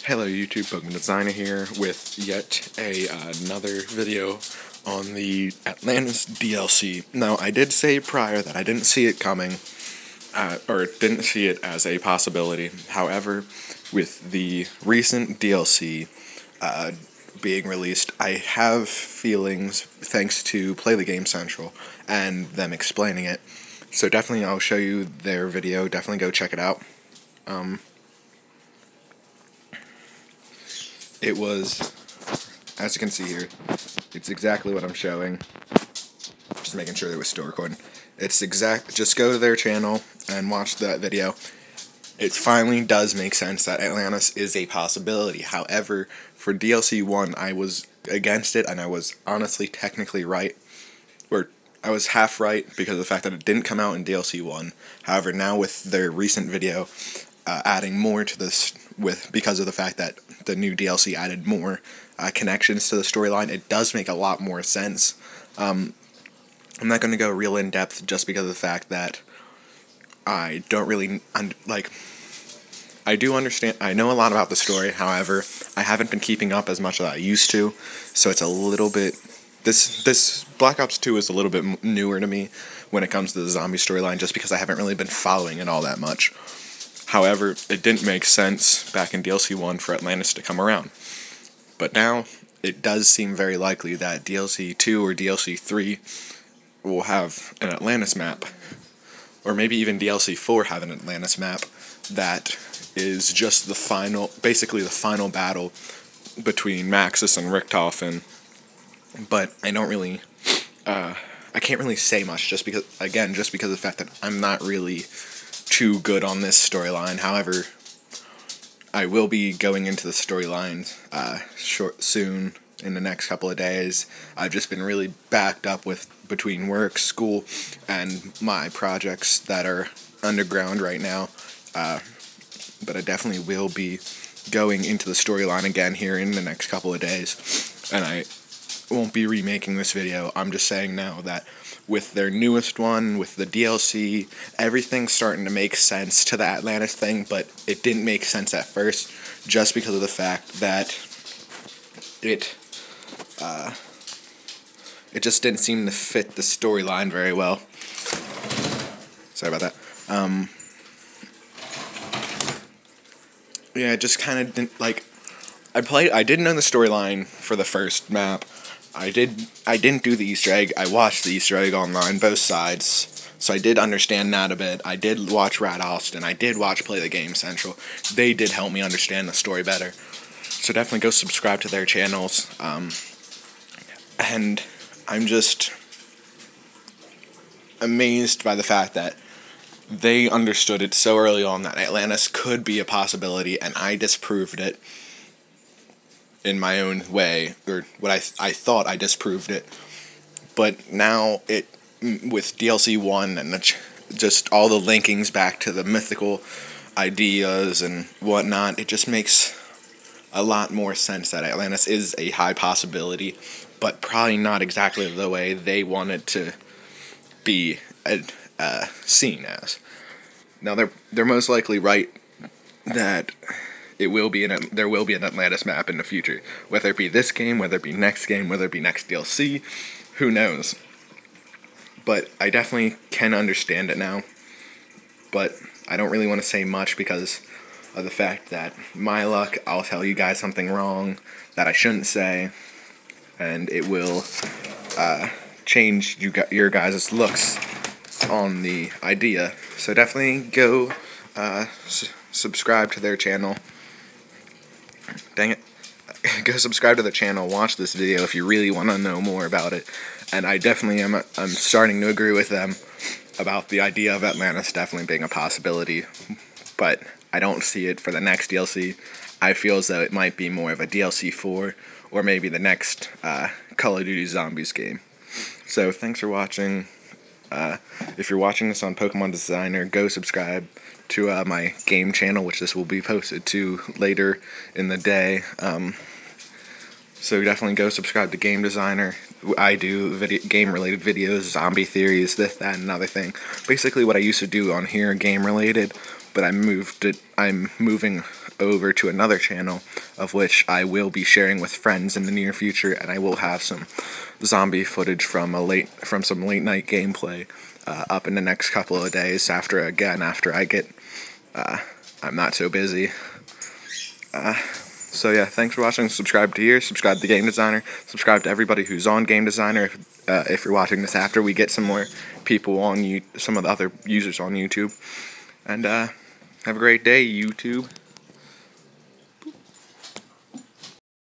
Hello YouTube, Pokemon Designer here with yet another video on the Atlantis DLC. Now, I did say prior that I didn't see it coming, or didn't see it as a possibility. However, with the recent DLC being released, I have feelings thanks to Play the Game Central and them explaining it. So definitely I'll show you their video, definitely go check it out. It was, as you can see here, it's exactly what I'm showing. Just making sure that it was still recording. Just go to their channel and watch that video. It finally does make sense that Atlantis is a possibility. However, for DLC 1, I was against it, and I was honestly technically right. Or, I was half right because of the fact that it didn't come out in DLC 1. However, now with their recent video, adding more to this, because of the fact that the new DLC added more connections to the storyline, it does make a lot more sense. I'm not going to go real in depth just because of the fact that I don't really I do understand. I know a lot about the story. However, I haven't been keeping up as much as I used to, so it's a little bit. This Black Ops 2 is a little bit newer to me when it comes to the zombie storyline, just because I haven't really been following it all that much. However, it didn't make sense back in DLC 1 for Atlantis to come around. But now, it does seem very likely that DLC 2 or DLC 3 will have an Atlantis map. Or maybe even DLC 4 have an Atlantis map that is just basically the final battle between Maxis and Richtofen. But I don't really, I can't really say much just because of the fact that I'm not really too good on this storyline. However, I will be going into the storyline soon in the next couple of days. I've just been really backed up between work, school, and my projects that are underground right now. But I definitely will be going into the storyline again here in the next couple of days. And I won't be remaking this video. I'm just saying now that with their newest one, with the DLC, everything's starting to make sense to the Atlantis thing, but it didn't make sense at first just because of the fact that it just didn't seem to fit the storyline very well. Sorry about that. Yeah, it just kind of didn't, I didn't know the storyline for the first map. I didn't do the Easter egg. I watched the Easter egg online, both sides, so I did understand that a bit. I did watch Rad Austin. I did watch Play the Game Central. They did help me understand the story better. So definitely go subscribe to their channels. And I'm just amazed by the fact that they understood it so early on that Atlantis could be a possibility, and I disproved it in my own way, or what I thought I disproved it. But now with DLC 1 and just all the linkings back to the mythical ideas and whatnot, it just makes a lot more sense that Atlantis is a high possibility, but probably not exactly the way they want it to be seen as. Now they're most likely right that there will be an Atlantis map in the future, whether it be this game, whether it be next game, whether it be next DLC, who knows. But I definitely can understand it now, but I don't really want to say much because of the fact that my luck, I'll tell you guys something wrong that I shouldn't say, and it will change your guys' looks on the idea. So definitely go subscribe to their channel. Dang it. Go subscribe to the channel, watch this video if you really want to know more about it. And I definitely I'm starting to agree with them about the idea of Atlantis definitely being a possibility. But I don't see it for the next DLC. I feel as though it might be more of a DLC 4 or maybe the next Call of Duty Zombies game. So thanks for watching. If you're watching this on Pokemon Designer, go subscribe to my game channel, which this will be posted to later in the day. So definitely go subscribe to Game Designer. I do game-related videos, zombie theories, this, that, and another thing. Basically what I used to do on here, game-related, but I'm moving over to another channel, of which I will be sharing with friends in the near future, and I will have some zombie footage from some late night gameplay up in the next couple of days after I get I'm not so busy. So yeah, thanks for watching. Subscribe to here, subscribe to Game Designer, subscribe to everybody who's on Game Designer. If you're watching this after we get some more people on some of the other users on YouTube. And have a great day, YouTube.